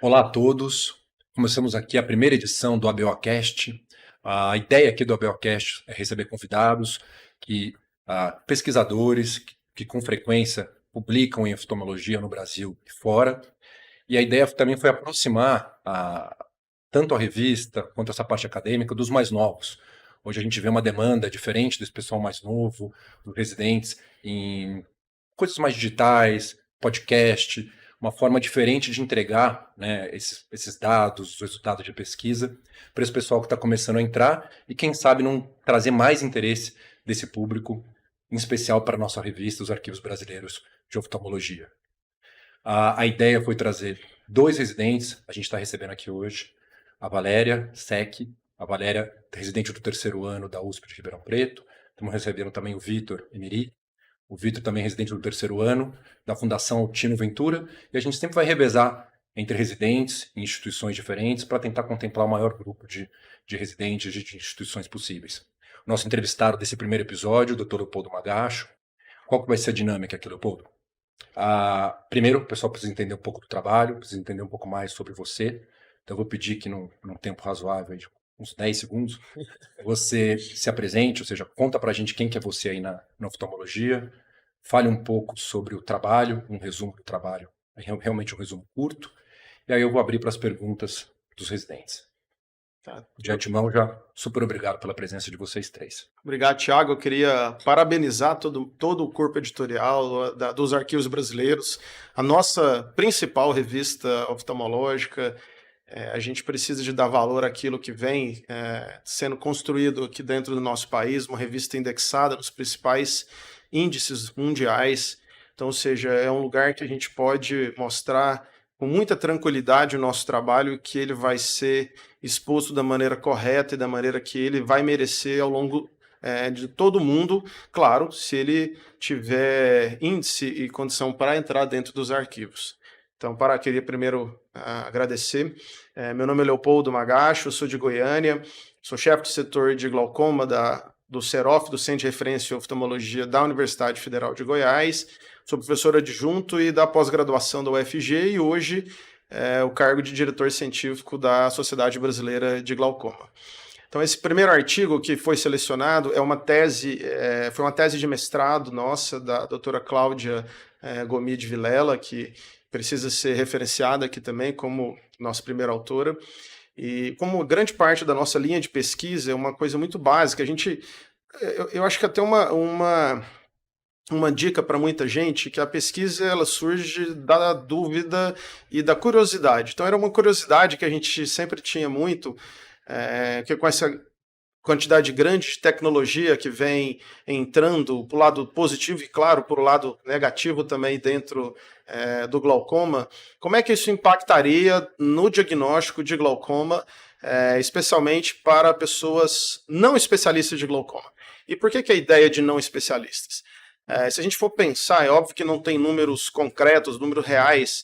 Olá a todos. Começamos aqui a primeira edição do ABOcast. A ideia aqui do ABOcast é receber convidados, pesquisadores que com frequência publicam em oftalmologia no Brasil e fora. E a ideia também foi aproximar tanto a revista quanto essa parte acadêmica dos mais novos. Hoje a gente vê uma demanda diferente desse pessoal mais novo, dos residentes, em coisas mais digitais, podcast, uma forma diferente de entregar, né, esses dados, os resultados de pesquisa, para esse pessoal que está começando a entrar e, quem sabe, não trazer mais interesse desse público, em especial para a nossa revista, os Arquivos Brasileiros de Oftalmologia. A ideia foi trazer dois residentes, a gente está recebendo aqui hoje, a Valéria Sec, a Valéria, residente do terceiro ano da USP de Ribeirão Preto. Estamos recebendo também o Vitor Emeri, o Vitor também é residente do terceiro ano, da Fundação Tino Ventura, e a gente sempre vai revezar entre residentes e instituições diferentes para tentar contemplar o maior grupo de residentes de instituições possíveis. O nosso entrevistado desse primeiro episódio, o Dr. Leopoldo Magacho. Qual que vai ser a dinâmica aqui, Leopoldo? Primeiro, o pessoal precisa entender um pouco do trabalho, precisa entender um pouco mais sobre você. Então, eu vou pedir que, num tempo razoável, de uns 10 segundos, você se apresente, ou seja, conta pra gente quem que é você aí na oftalmologia, fale um pouco sobre o trabalho, um resumo do trabalho, realmente um resumo curto, e aí eu vou abrir para as perguntas dos residentes. Tá. De antemão, já super obrigado pela presença de vocês três. Obrigado, Thiago. Eu queria parabenizar todo o corpo editorial dos Arquivos Brasileiros, a nossa principal revista oftalmológica. A gente precisa de dar valor àquilo que vem sendo construído aqui dentro do nosso país, uma revista indexada nos principais índices mundiais. Então, ou seja, é um lugar que a gente pode mostrar com muita tranquilidade o nosso trabalho, que ele vai ser exposto da maneira correta e da maneira que ele vai merecer ao longo de todo mundo, claro, se ele tiver índice e condição para entrar dentro dos arquivos. Então, queria primeiro agradecer. Meu nome é Leopoldo Magacho, eu sou de Goiânia, sou chefe do setor de glaucoma do CEROF, do Centro de Referência em Oftalmologia da Universidade Federal de Goiás, sou professor adjunto e da pós-graduação da UFG e hoje o cargo de diretor científico da Sociedade Brasileira de Glaucoma. Então, esse primeiro artigo que foi selecionado foi uma tese de mestrado nossa, da doutora Cláudia Gomide Vilela, que precisa ser referenciada aqui também como nossa primeira autora. E como grande parte da nossa linha de pesquisa é uma coisa muito básica, eu acho que até uma dica para muita gente, que a pesquisa ela surge da dúvida e da curiosidade. Então era uma curiosidade que a gente sempre tinha muito, que com essa quantidade grande de tecnologia que vem entrando para o lado positivo e, claro, para o lado negativo também dentro do glaucoma, como é que isso impactaria no diagnóstico de glaucoma, especialmente para pessoas não especialistas de glaucoma? E por que a ideia de não especialistas? Se a gente for pensar, é óbvio que não tem números concretos, números reais,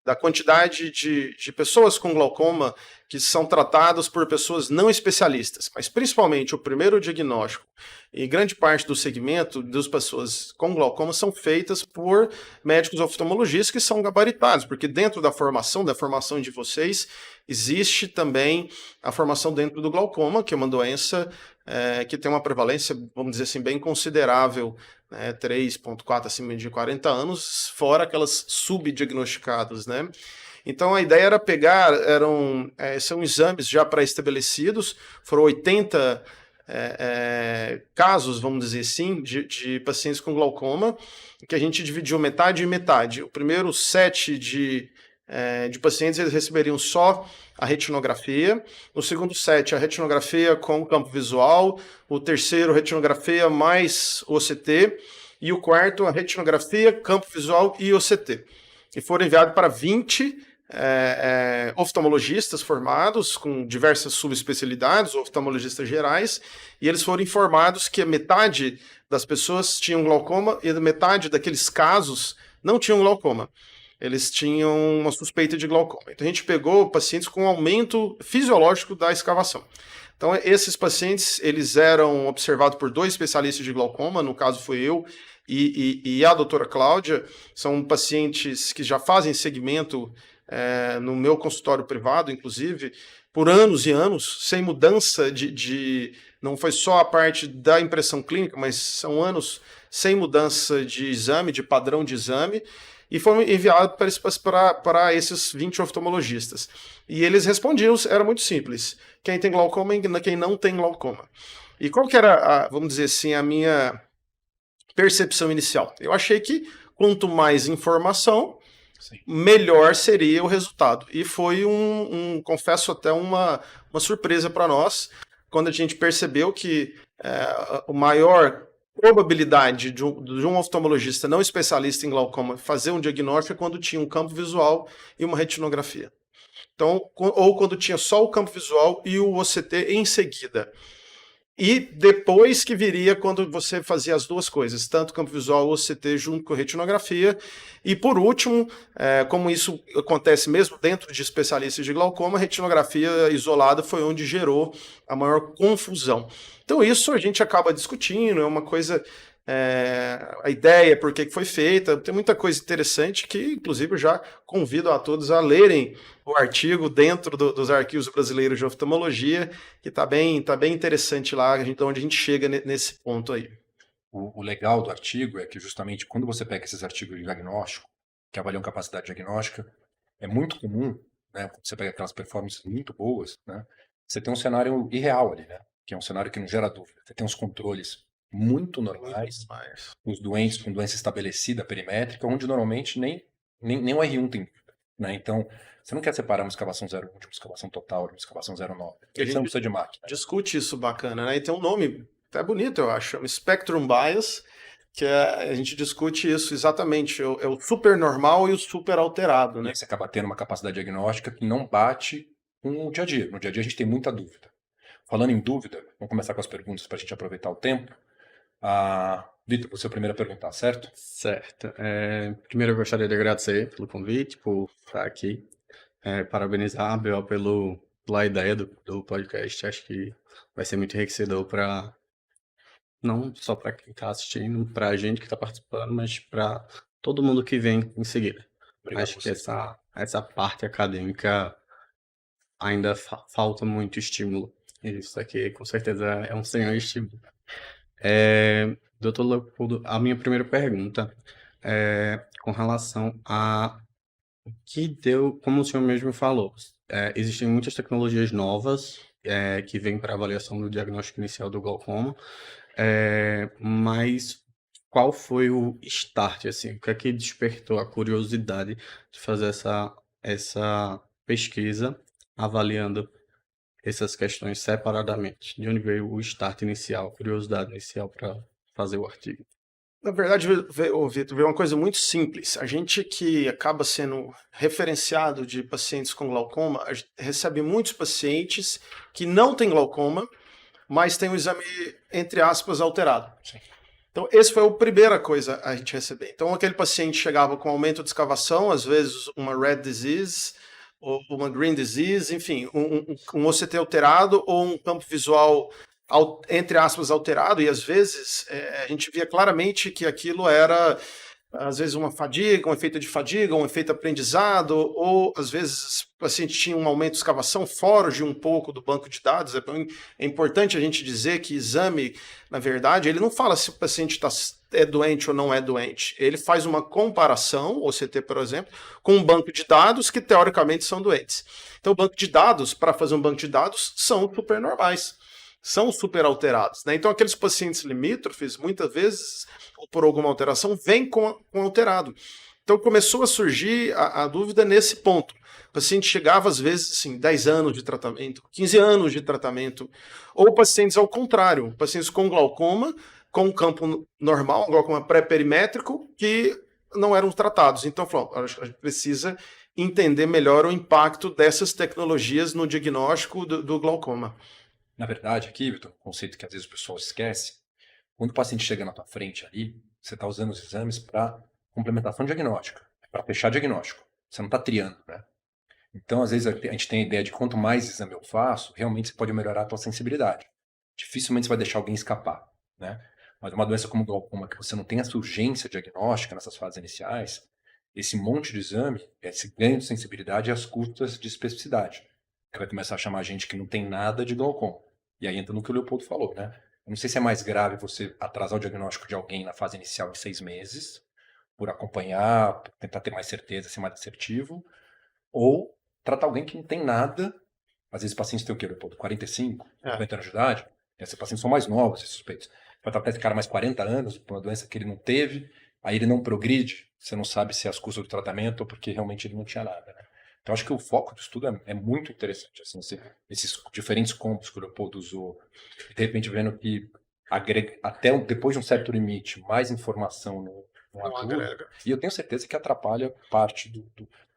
da quantidade de pessoas com glaucoma que são tratadas por pessoas não especialistas, mas principalmente o primeiro diagnóstico e grande parte do segmento das pessoas com glaucoma são feitas por médicos oftalmologistas que são gabaritados, porque dentro da formação de vocês, existe também a formação dentro do glaucoma, que é uma doença que tem uma prevalência, vamos dizer assim, bem considerável, 3,4 acima de 40 anos, fora aquelas subdiagnosticadas, né? Então a ideia era são exames já pré-estabelecidos, foram 80 casos, vamos dizer assim, de pacientes com glaucoma, que a gente dividiu metade e metade. O primeiro set de pacientes, eles receberiam só a retinografia, no segundo set a retinografia com campo visual, o terceiro retinografia mais OCT e o quarto a retinografia, campo visual e OCT. E foram enviados para 20 oftalmologistas formados com diversas subespecialidades, oftalmologistas gerais, e eles foram informados que a metade das pessoas tinham glaucoma e a metade daqueles casos não tinham glaucoma. Eles tinham uma suspeita de glaucoma. Então a gente pegou pacientes com aumento fisiológico da escavação. Então esses pacientes, eles eram observados por 2 especialistas de glaucoma, no caso foi eu e a doutora Cláudia. São pacientes que já fazem segmento no meu consultório privado, inclusive, por anos e anos, sem mudança não foi só a parte da impressão clínica, mas são anos sem mudança de exame, de padrão de exame, e foi enviado para esses 20 oftalmologistas. E eles respondiam, era muito simples, quem tem glaucoma e quem não tem glaucoma. E qual que era, vamos dizer assim, a minha percepção inicial? Eu achei que quanto mais informação, sim, melhor seria o resultado. E foi confesso, até uma surpresa para nós, quando a gente percebeu que a maior probabilidade de um oftalmologista não especialista em glaucoma fazer um diagnóstico é quando tinha um campo visual e uma retinografia. Então, ou quando tinha só o campo visual e o OCT em seguida. E depois que viria quando você fazia as duas coisas, tanto campo visual, OCT junto com retinografia. E por último, como isso acontece mesmo dentro de especialistas de glaucoma, a retinografia isolada foi onde gerou a maior confusão. Então isso a gente acaba discutindo, é uma coisa... a ideia, por que foi feita, tem muita coisa interessante que, inclusive, eu já convido a todos a lerem o artigo dentro dos arquivos brasileiros de oftalmologia, que está bem interessante lá, onde a gente chega nesse ponto aí. O legal do artigo é que justamente quando você pega esses artigos de diagnóstico, que avaliam capacidade diagnóstica, é muito comum, né, quando você pega aquelas performances muito boas, né, você tem um cenário irreal ali, né, que é um cenário que não gera dúvida. Você tem uns controles muito normais, os doentes com doença estabelecida perimétrica, onde normalmente nem o R1 tem, né? Então, você não quer separar uma escavação 0,1 de uma escavação total, de uma escavação 0,9. Você não precisa de máquina. Discute isso bacana, né? E tem um nome até bonito, eu acho, chama Spectrum Bias, que a gente discute isso exatamente, é o super normal e o super alterado, né? E você acaba tendo uma capacidade diagnóstica que não bate com o dia a dia. No dia a dia a gente tem muita dúvida. Falando em dúvida, vamos começar com as perguntas para a gente aproveitar o tempo. Vitor, você é o primeiro a perguntar, certo? Certo. Primeiro eu gostaria de agradecer pelo convite, por estar aqui. Parabenizar a ABO pela ideia do podcast. Acho que vai ser muito enriquecedor para não só para quem está assistindo, para a gente que está participando, mas para todo mundo que vem em seguida. Obrigado. Acho que essa parte acadêmica ainda falta muito estímulo. Isso aqui com certeza é um senhor estímulo. Doutor Leopoldo, a minha primeira pergunta é com relação a que deu, como o senhor mesmo falou, existem muitas tecnologias novas que vêm para avaliação do diagnóstico inicial do glaucoma, mas qual foi o start, assim, o que é que despertou a curiosidade de fazer essa pesquisa avaliando essas questões separadamente? De onde veio o start inicial, a curiosidade inicial para fazer o artigo? Na verdade, Vitor, veio uma coisa muito simples. A gente que acaba sendo referenciado de pacientes com glaucoma, recebe muitos pacientes que não têm glaucoma, mas têm o exame, entre aspas, alterado. Sim. Então, essa foi a primeira coisa a gente receber. Então, aquele paciente chegava com aumento de escavação, às vezes uma red disease, ou uma green disease, enfim, um OCT alterado ou um campo visual, entre aspas, alterado, e às vezes a gente via claramente que aquilo era, às vezes, uma fadiga, um efeito de fadiga, um efeito aprendizado, ou às vezes o paciente tinha um aumento de escavação, foge um pouco do banco de dados. É importante a gente dizer que exame, na verdade, ele não fala se o paciente é doente ou não é doente. Ele faz uma comparação, o OCT, por exemplo, com um banco de dados que teoricamente são doentes. Então, o banco de dados, para fazer um banco de dados, são super normais, são super alterados, né? Então, aqueles pacientes limítrofes, muitas vezes, por alguma alteração, vêm com alterado. Então, começou a surgir a dúvida nesse ponto. O paciente chegava, às vezes, assim, 10 anos de tratamento, 15 anos de tratamento, ou pacientes ao contrário, pacientes com glaucoma, com campo normal, um glaucoma pré-perimétrico, que não eram tratados. Então, a gente precisa entender melhor o impacto dessas tecnologias no diagnóstico do glaucoma. Na verdade, aqui, Vitor, um conceito que às vezes o pessoal esquece, quando o paciente chega na tua frente ali, você está usando os exames para complementação diagnóstica, para fechar diagnóstico. Você não está triando, né? Então, às vezes, a gente tem a ideia de quanto mais exame eu faço, realmente você pode melhorar a tua sensibilidade. Dificilmente você vai deixar alguém escapar, né? Mas uma doença como glaucoma, que você não tem essa urgência diagnóstica nessas fases iniciais, esse monte de exame, esse ganho de sensibilidade às custas de especificidade. Que vai começar a chamar gente que não tem nada de glaucoma. E aí entra no que o Leopoldo falou, né? Eu não sei se é mais grave você atrasar o diagnóstico de alguém na fase inicial de 6 meses, por acompanhar, por tentar ter mais certeza, ser mais assertivo, ou tratar alguém que não tem nada. Às vezes pacientes têm o quê, Leopoldo? 45, 50 anos de idade. Esses pacientes são mais novos, esses suspeitos. Vai tratar esse cara mais 40 anos, por uma doença que ele não teve, aí ele não progride, você não sabe se é as custas do tratamento ou porque realmente ele não tinha nada, né? Então, acho que o foco do estudo é muito interessante, assim, esses diferentes combos que o Leopoldo usou, e de repente vendo que agrega, até depois de um certo limite, mais informação no adulto, e eu tenho certeza que atrapalha parte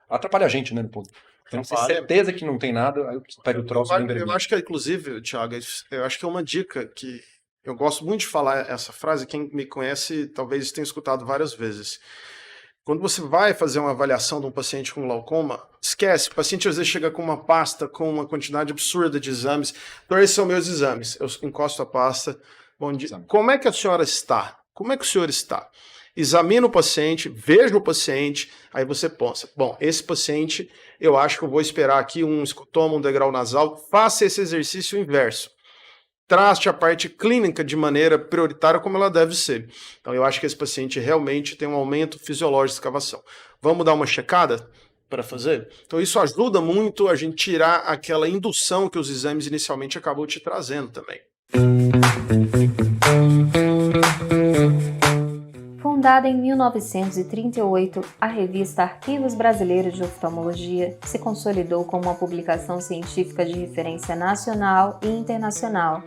atrapalha a gente, né, Leopoldo? Então, você tem certeza que não tem nada, aí você pega o troço e vem vermelho. Eu acho que, inclusive, Thiago, eu acho que é uma dica que eu gosto muito de falar essa frase, quem me conhece talvez tenha escutado várias vezes. Quando você vai fazer uma avaliação de um paciente com glaucoma, esquece, o paciente às vezes chega com uma pasta com uma quantidade absurda de exames. Então, esses são meus exames. Eu encosto a pasta. Bom dia. Como é que a senhora está? Como é que o senhor está? Examina o paciente, veja o paciente, aí você pensa, bom, esse paciente, eu acho que eu vou esperar aqui um escutoma, um degrau nasal, faça esse exercício inverso. Trate a parte clínica de maneira prioritária como ela deve ser. Então eu acho que esse paciente realmente tem um aumento fisiológico de escavação. Vamos dar uma checada para fazer? Então isso ajuda muito a gente tirar aquela indução que os exames inicialmente acabam te trazendo também. Fundada em 1938, a revista Arquivos Brasileiros de Oftalmologia se consolidou como uma publicação científica de referência nacional e internacional.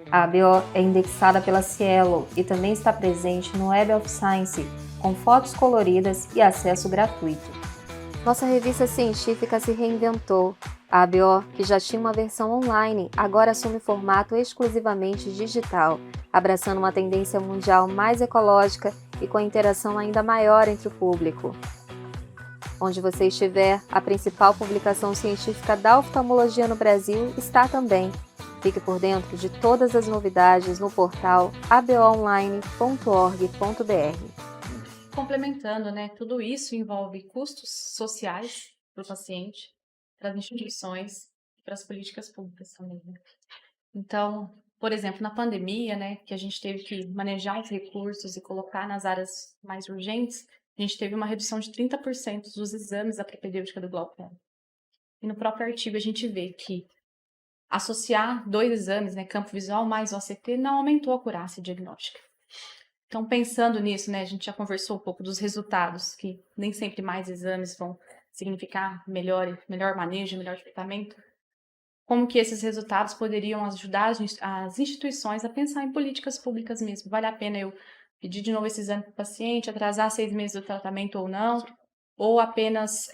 A ABO é indexada pela Cielo e também está presente no Web of Science, com fotos coloridas e acesso gratuito. Nossa revista científica se reinventou. A ABO, que já tinha uma versão online, agora assume formato exclusivamente digital, abraçando uma tendência mundial mais ecológica e com interação ainda maior entre o público. Onde você estiver, a principal publicação científica da oftalmologia no Brasil está também. Fique por dentro de todas as novidades no portal aboonline.org.br. Complementando, né, tudo isso envolve custos sociais para o paciente, para as instituições e para as políticas públicas também, né? Então, por exemplo, na pandemia, né, que a gente teve que manejar os recursos e colocar nas áreas mais urgentes, a gente teve uma redução de 30% dos exames da propedêutica do glaucoma. E no próprio artigo a gente vê que associar 2 exames, né, campo visual mais OCT, não aumentou a acurácia diagnóstica. Então, pensando nisso, né, a gente já conversou um pouco dos resultados, que nem sempre mais exames vão significar melhor manejo, melhor tratamento. Como que esses resultados poderiam ajudar as instituições a pensar em políticas públicas mesmo? Vale a pena eu pedir de novo esse exame para o paciente, atrasar 6 meses do tratamento ou não? Ou apenas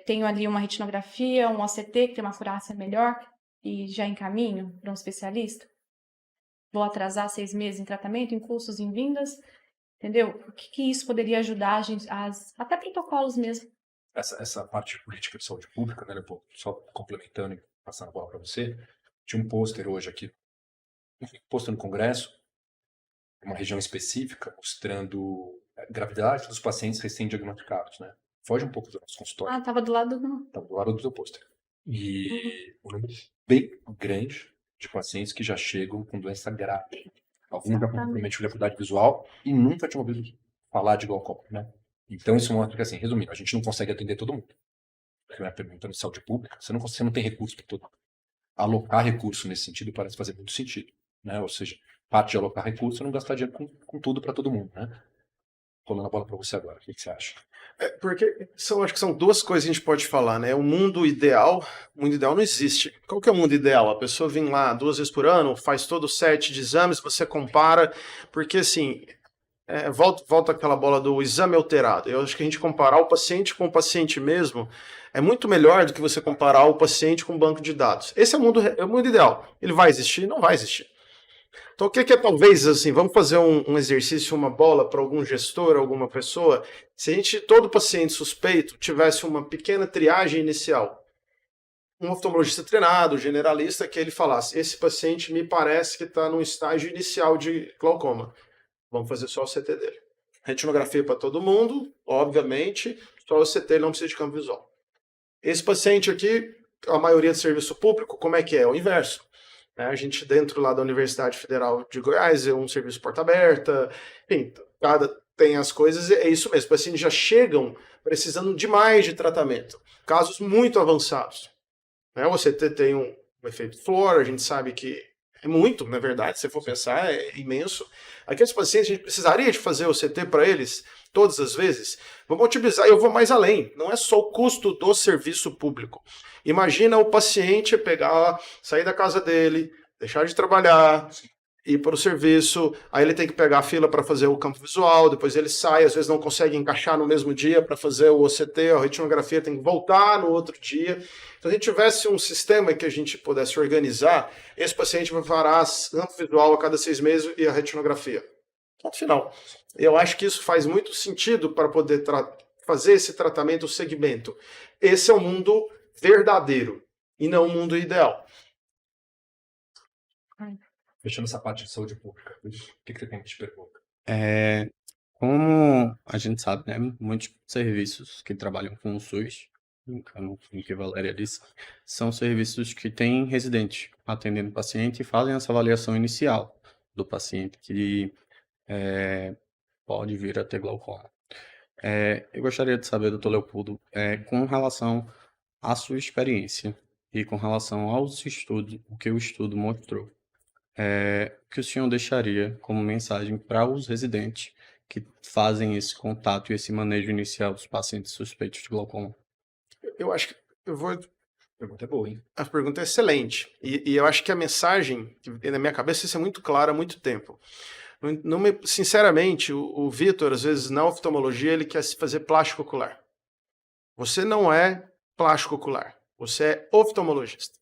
tenho ali uma retinografia, um OCT que tem uma acurácia melhor e já encaminho para um especialista? Vou atrasar 6 meses em tratamento, em custos, em vindas? Entendeu? O que isso poderia ajudar a gente, até protocolos mesmo? Essa parte de política de saúde pública, né, Leopoldo? Só complementando e passando a bola para você, tinha um pôster hoje aqui, pôster no Congresso, uma região específica, mostrando a gravidade dos pacientes recém-diagnosticados, né? Foge um pouco do nosso consultório. Ah, estava do lado Estava do lado do seu pôster. E um número bem grande de pacientes que já chegam com doença grave. Alguns já comprometiam a acuidade visual e nunca tinham ouvido falar de glaucoma, né? Então isso mostra que, assim, resumindo, a gente não consegue atender todo mundo. Porque é perguntando de saúde pública, você não tem recurso para todo mundo. Alocar recurso nesse sentido parece fazer muito sentido, né? Ou seja, parte de alocar recurso é não gastar dinheiro com tudo para todo mundo, né? Rolando a bola para você agora, o que você acha? Porque acho que são 2 coisas que a gente pode falar, né? O mundo ideal não existe. Qual que é o mundo ideal? A pessoa vem lá 2 vezes por ano, faz todo o set de exames, você compara, porque assim, volta aquela bola do exame alterado. Eu acho que a gente comparar o paciente com o paciente mesmo é muito melhor do que você comparar o paciente com um banco de dados. Esse é o mundo ideal. Ele vai existir? Não vai existir. Então, o que é talvez assim, vamos fazer um exercício, uma bola para algum gestor, alguma pessoa, se todo paciente suspeito tivesse uma pequena triagem inicial, um oftalmologista treinado, generalista, que ele falasse, esse paciente me parece que está num estágio inicial de glaucoma, vamos fazer só o CT dele. Retinografia para todo mundo, obviamente, só OCT, ele não precisa de campo visual. Esse paciente aqui, a maioria do serviço público, como é que é? O inverso. Né? A gente, dentro lá da Universidade Federal de Goiás, é um serviço porta aberta, enfim, tem as coisas, é isso mesmo. Os pacientes já chegam precisando demais de tratamento. Casos muito avançados. Né? O OCT tem um efeito flor, a gente sabe que é muito, na verdade, se for pensar, é imenso. Aqueles pacientes, a gente precisaria de fazer o CT para eles todas as vezes. Vamos otimizar, eu vou mais além. Não é só o custo do serviço público. Imagina o paciente pegar, sair da casa dele, deixar de trabalhar, ir para o serviço, aí ele tem que pegar a fila para fazer o campo visual, depois ele sai, às vezes não consegue encaixar no mesmo dia para fazer o OCT, a retinografia tem que voltar no outro dia. Se a gente tivesse um sistema que a gente pudesse organizar, esse paciente vai fará campo visual a cada 6 meses e a retinografia. Ponto final. Eu acho que isso faz muito sentido para poder fazer esse tratamento, o segmento. Esse é o mundo verdadeiro e não o mundo ideal. Fechando essa parte de saúde pública, o que você tem que te perguntar? Como a gente sabe, né, muitos serviços que trabalham com o SUS, no que Valéria disse, são serviços que têm residente atendendo o paciente e fazem essa avaliação inicial do paciente que pode vir a ter glaucoma. Eu gostaria de saber, doutor Leopoldo, com relação à sua experiência e com relação aos estudos, o que o estudo mostrou, o que o senhor deixaria como mensagem para os residentes que fazem esse contato e esse manejo inicial dos pacientes suspeitos de glaucoma? Eu acho que eu vou. A pergunta é boa, hein? A pergunta é excelente. E eu acho que a mensagem, que na minha cabeça, isso é muito claro há muito tempo. Sinceramente, o Vitor, às vezes, na oftalmologia, ele quer se fazer plástico ocular. Você não é plástico ocular. Você é oftalmologista.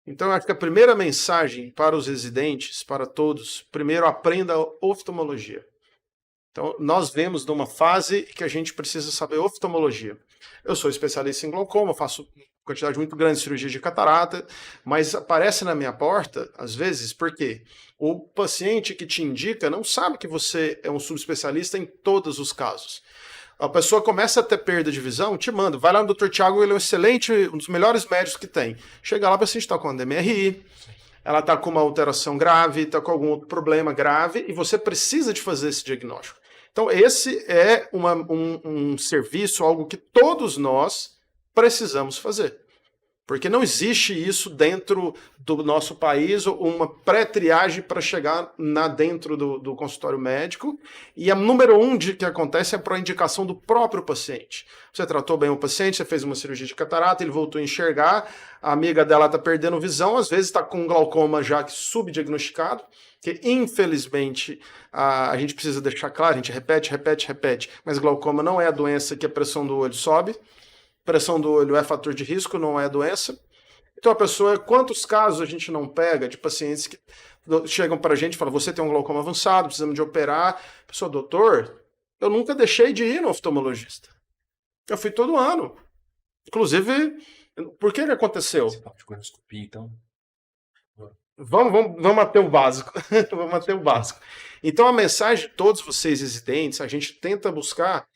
Então, eu acho que a primeira mensagem para os residentes, para todos, primeiro, aprenda a oftalmologia. Então, nós vemos numa fase que a gente precisa saber oftalmologia. Eu sou especialista em glaucoma, faço quantidade muito grande de cirurgia de catarata, mas aparece na minha porta, às vezes, porque o paciente que te indica não sabe que você é um subespecialista em todos os casos. A pessoa começa a ter perda de visão, te manda, vai lá no Dr. Tiago, ele é um excelente, um dos melhores médicos que tem. Chega lá, a paciente está com uma DMRI, ela está com uma alteração grave, está com algum outro problema grave, e você precisa de fazer esse diagnóstico. Então, esse é um serviço, algo que todos nós precisamos fazer. Porque não existe isso dentro do nosso país, uma pré-triagem para chegar dentro do consultório médico. E a número 1 que acontece é por indicação do próprio paciente. Você tratou bem o paciente, você fez uma cirurgia de catarata, ele voltou a enxergar, a amiga dela está perdendo visão, às vezes está com um glaucoma já subdiagnosticado, que infelizmente a gente precisa deixar claro, a gente repete, mas glaucoma não é a doença que a pressão do olho sobe. Pressão do olho é fator de risco, não é doença. Então a pessoa, quantos casos a gente não pega de pacientes que chegam para a gente e falam, você tem um glaucoma avançado, precisamos de operar. A pessoa, doutor, eu nunca deixei de ir no oftalmologista. Eu fui todo ano. Inclusive, por que aconteceu? Esse papo de colonoscopia, então. Vamos manter o básico. Vamos manter o básico. Então a mensagem de todos vocês residentes, a gente tenta buscar.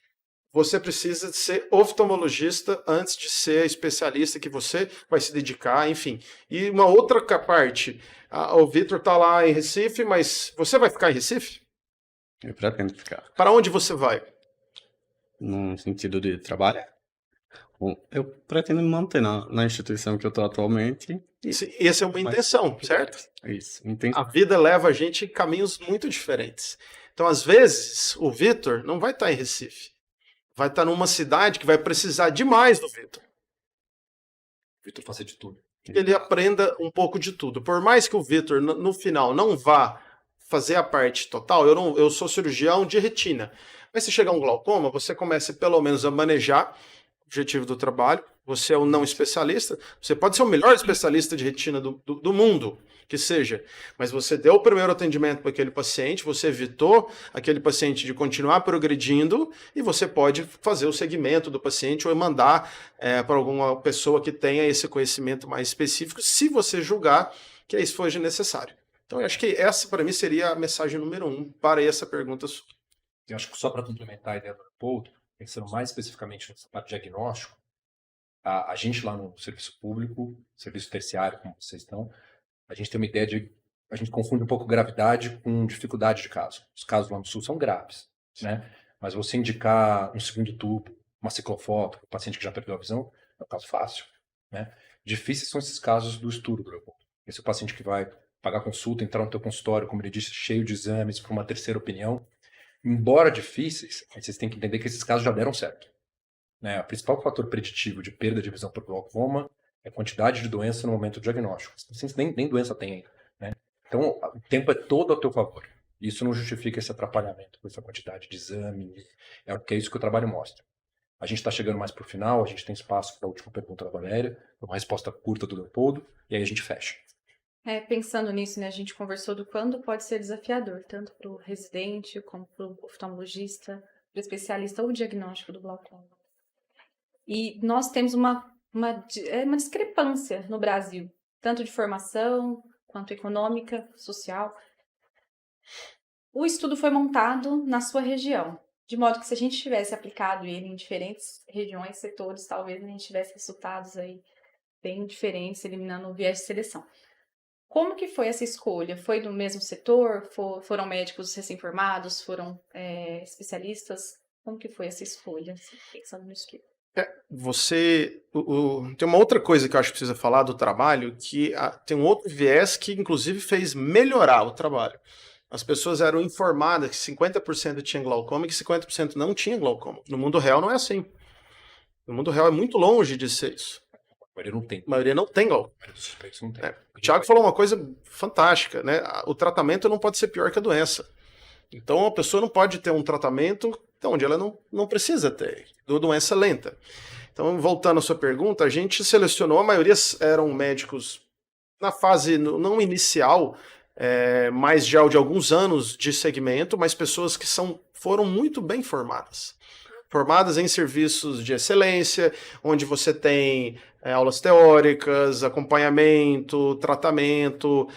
Você precisa ser oftalmologista antes de ser especialista que você vai se dedicar, enfim. E uma outra parte, o Vitor está lá em Recife, mas você vai ficar em Recife? Eu pretendo ficar. Para onde você vai? No sentido de trabalho? Bom, eu pretendo me manter na instituição que eu estou atualmente. Essa é uma intenção, certo? Isso. A vida leva a gente em caminhos muito diferentes. Então, às vezes, o Vitor não vai estar em Recife. Vai estar numa cidade que vai precisar demais do Vitor. O Vitor fazer de tudo. Que ele aprenda um pouco de tudo. Por mais que o Vitor, no final, não vá fazer a parte total, eu sou cirurgião de retina. Mas se chegar um glaucoma, você começa pelo menos a manejar o objetivo do trabalho. Você é um não especialista. Você pode ser o melhor especialista de retina do mundo, que seja. Mas você deu o primeiro atendimento para aquele paciente, você evitou aquele paciente de continuar progredindo e você pode fazer o segmento do paciente ou mandar para alguma pessoa que tenha esse conhecimento mais específico, se você julgar que isso for necessário. Então, eu acho que essa, para mim, seria a mensagem número 1 para essa pergunta sua. Eu acho que só para complementar a ideia do Leopoldo, pensando mais especificamente nessa parte de diagnóstico, a gente lá no serviço público, serviço terciário, como vocês estão, a gente tem uma ideia de... A gente confunde um pouco gravidade com dificuldade de caso. Os casos lá no Sul são graves, né? Mas você indicar um segundo tubo, uma ciclofoto, o paciente que já perdeu a visão, é um caso fácil, né? Difíceis são esses casos do estudo, Leopoldo. Esse é o paciente que vai pagar consulta, entrar no teu consultório, como ele disse, cheio de exames, para uma terceira opinião. Embora difíceis, vocês têm que entender que esses casos já deram certo, né? O principal fator preditivo de perda de visão por glaucoma é a quantidade de doença no momento do diagnóstico. Os pacientes nem doença tem ainda, né? Então, o tempo é todo a teu favor. Isso não justifica esse atrapalhamento com essa quantidade de exame. É isso que o trabalho mostra. A gente está chegando mais para o final, a gente tem espaço para a última pergunta da Valéria, uma resposta curta do Leopoldo, e aí a gente fecha. Pensando nisso, né, a gente conversou do quando pode ser desafiador, tanto para o residente, como para o oftalmologista, para o especialista ou diagnóstico do glaucoma. E nós temos uma discrepância no Brasil, tanto de formação, quanto econômica, social. O estudo foi montado na sua região, de modo que se a gente tivesse aplicado ele em diferentes regiões, setores, talvez a gente tivesse resultados aí bem diferentes, eliminando o viés de seleção. Como que foi essa escolha? Foi do mesmo setor? Foram médicos recém-formados? Foram especialistas? Como que foi essa escolha, assim, pensando no estudo? Tem uma outra coisa que eu acho que precisa falar do trabalho, que tem um outro viés que inclusive fez melhorar o trabalho. As pessoas eram informadas que 50% tinha glaucoma e que 50% não tinha glaucoma. No mundo real não é assim. No mundo real é muito longe de ser isso. A maioria não tem. A maioria não tem glaucoma. A maioria dos suspeitos não tem. O Thiago falou uma coisa fantástica, né? O tratamento não pode ser pior que a doença. Então a pessoa não pode ter um tratamento onde ela não precisa ter, doença lenta. Então, voltando à sua pergunta, a gente selecionou, a maioria eram médicos na fase não inicial, mas já de alguns anos de segmento, mas pessoas que foram muito bem formadas. Formadas em serviços de excelência, onde você tem aulas teóricas, acompanhamento, tratamento,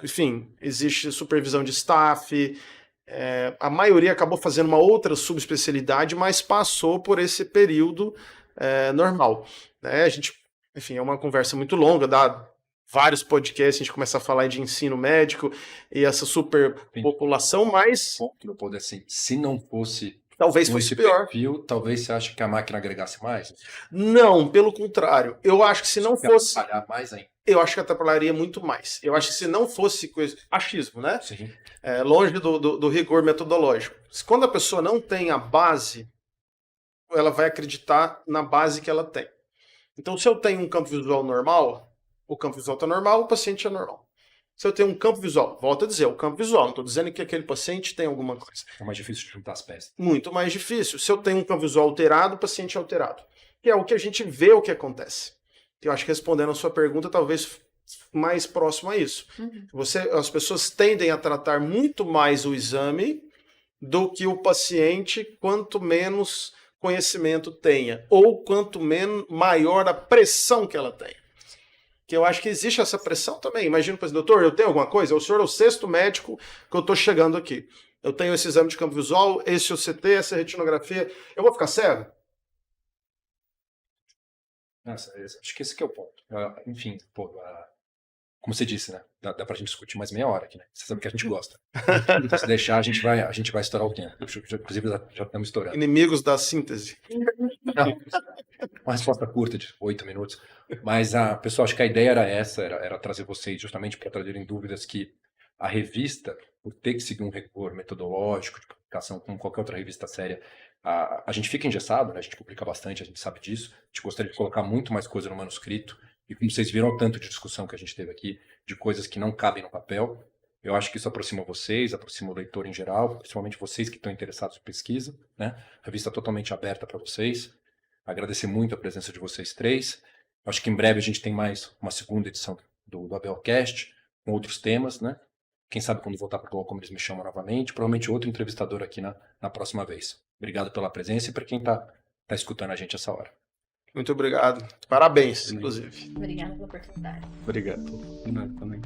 enfim, existe supervisão de staff. A maioria acabou fazendo uma outra subespecialidade, mas passou por esse período normal. Né? A gente, enfim, é uma conversa muito longa, dá vários podcasts, a gente começa a falar de ensino médico e essa superpopulação, mas... O ponto, Leopoldo, é assim, se não fosse... Talvez fosse pior. Perfil, talvez você ache que a máquina agregasse mais? Não, pelo contrário. Eu acho que se não fosse... Atrapalhar mais ainda. Eu acho que atrapalharia muito mais. Eu acho que se não fosse coisa... Achismo, né? Sim. Longe do rigor metodológico. Quando a pessoa não tem a base, ela vai acreditar na base que ela tem. Então, se eu tenho um campo visual normal, o campo visual está normal, o paciente é normal. Se eu tenho um campo visual, volto a dizer, o campo visual, não estou dizendo que aquele paciente tem alguma coisa. É mais difícil de juntar as peças. Muito mais difícil. Se eu tenho um campo visual alterado, o paciente é alterado. Que é o que a gente vê o que acontece. Eu acho que respondendo a sua pergunta, talvez mais próximo a isso. As pessoas tendem a tratar muito mais o exame do que o paciente, quanto menos conhecimento tenha, ou quanto maior a pressão que ela tem. Que eu acho que existe essa pressão também. Imagina, por exemplo, doutor, eu tenho alguma coisa? O senhor é o 6º médico que eu estou chegando aqui. Eu tenho esse exame de campo visual, esse OCT, essa retinografia. Eu vou ficar cego? Nossa, acho que esse que é o ponto. Enfim, como você disse, né? Dá pra gente discutir mais meia hora aqui, né? Você sabe que a gente gosta. Então, se deixar, a gente vai estourar o tempo. Inclusive, já estamos estourando. Inimigos da síntese. Não, uma resposta curta de 8 minutos. Mas, pessoal, acho que a ideia era essa, era trazer vocês justamente para trazerem dúvidas que a revista, por ter que seguir um rigor metodológico de publicação como qualquer outra revista séria, a gente fica engessado, né? A gente publica bastante, a gente sabe disso. A gente gostaria de colocar muito mais coisa no manuscrito. E como vocês viram o tanto de discussão que a gente teve aqui, de coisas que não cabem no papel, eu acho que isso aproxima vocês, aproxima o leitor em geral, principalmente vocês que estão interessados em pesquisa, né? A revista totalmente aberta para vocês. Agradecer muito a presença de vocês três. Acho que em breve a gente tem mais uma segunda edição do Abelcast, com outros temas, né? Quem sabe quando voltar para o Glaucoma eles me chamam novamente. Provavelmente outro entrevistador aqui na próxima vez. Obrigado pela presença e para quem está escutando a gente essa hora. Muito obrigado. Parabéns, inclusive. Obrigada pela oportunidade. Obrigado. Também.